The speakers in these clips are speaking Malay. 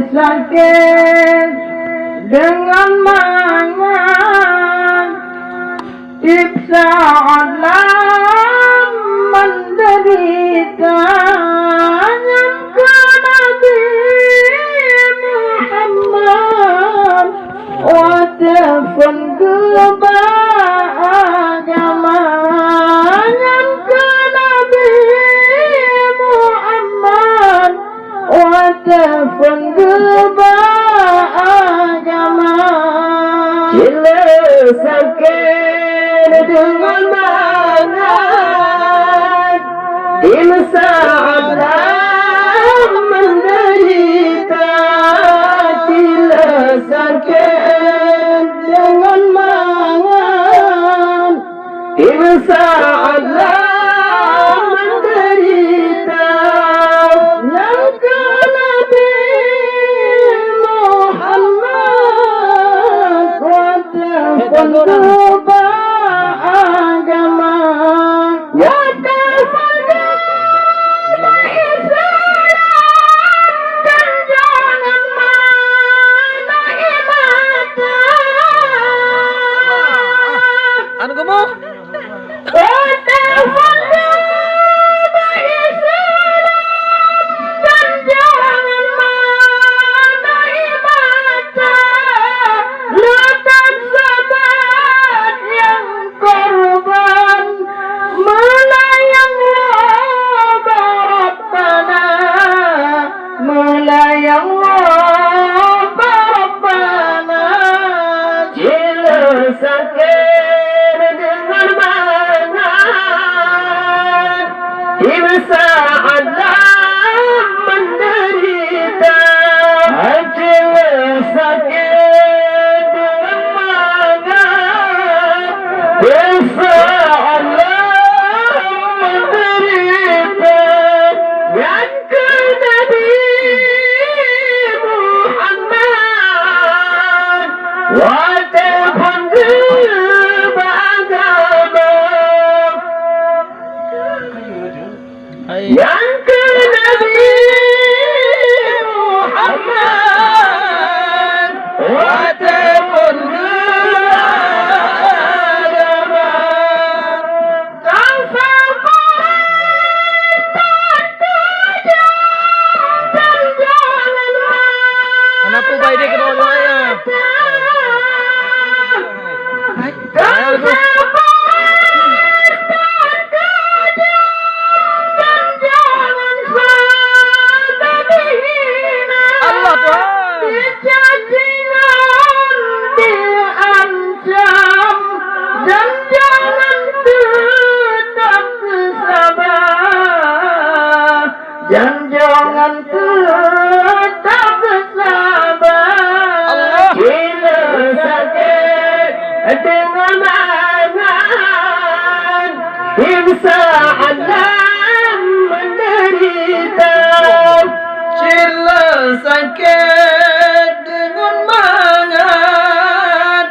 sakit dengan mangan, saat menderita, ke Nabi Muhammad walaupun keberagaman, ke Nabi Muhammad walaupun keberagaman. Bila sakit dengan mangan, saat menderita, bila sakit dengan mangan, saat menderita, yang ke Nabi Muhammad walaupun beragama, ya Anu kamu? yang ke Nabi Muhammad walaupun beragama, tak sampai dan jangan. Kenapa baik dia kena orang lain? Dan jangan tetap bersabar. Bila sakit dengan mangan, saat menderita. Bila sakit dengan mangan,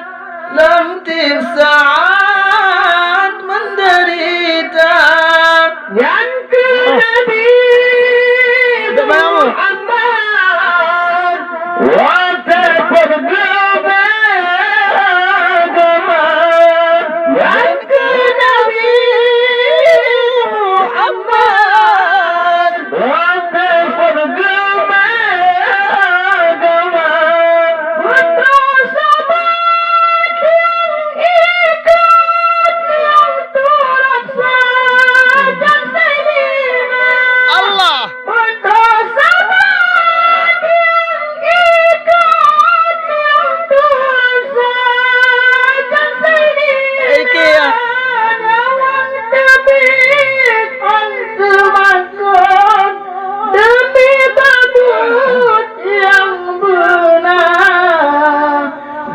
saat menderita, yang ke Nabi Muhammad walaupun beragama, yang ke Nabi Muhammad walaupun beragama, untuk sahabat yang ikut yang turut saja saya. Allah.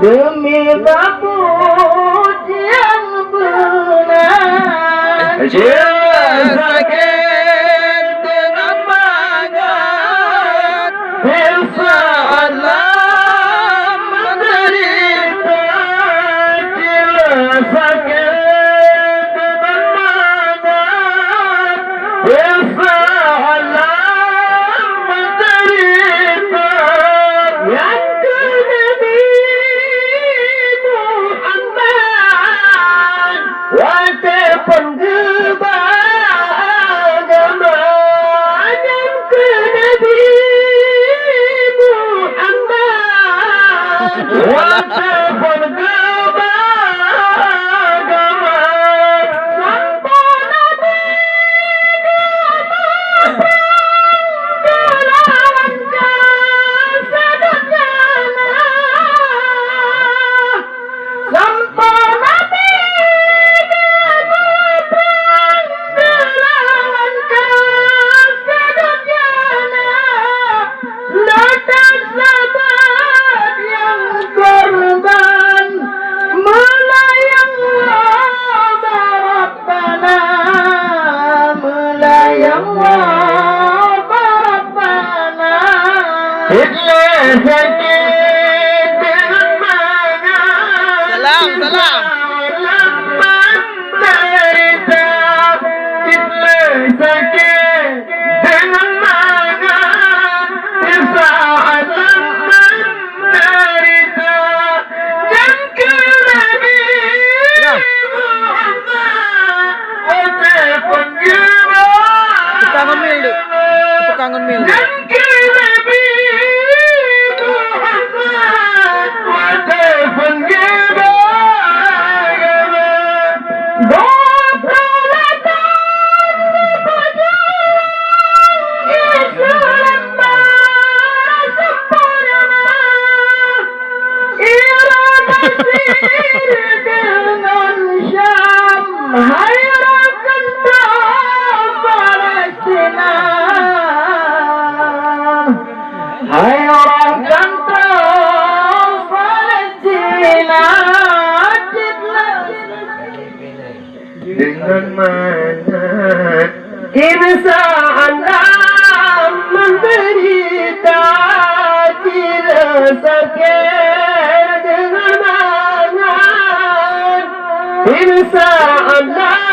Demi babut yang benar, jangan sakit dengan mangan, saat menderita. Jangan sakit dengan mangan, saat menderita. Bila sakit dengan mangan. Salam, salam. Menderita. Bila sakit dengan mangan. Di saat menderita. Dan ke Nabi Muhammad walaupun gimana. Tukang ngemil tu. Tukang ngemil tu. Dan ke Nabi Muhammad walaupun gimana. Bawakan Islam sempurna. Irama sihir dengan Syam. Hai rakan Palestina. Hai rakan Palestina. Dengan manat bisa anda menderita. Bila sakit dengan manat bisa anda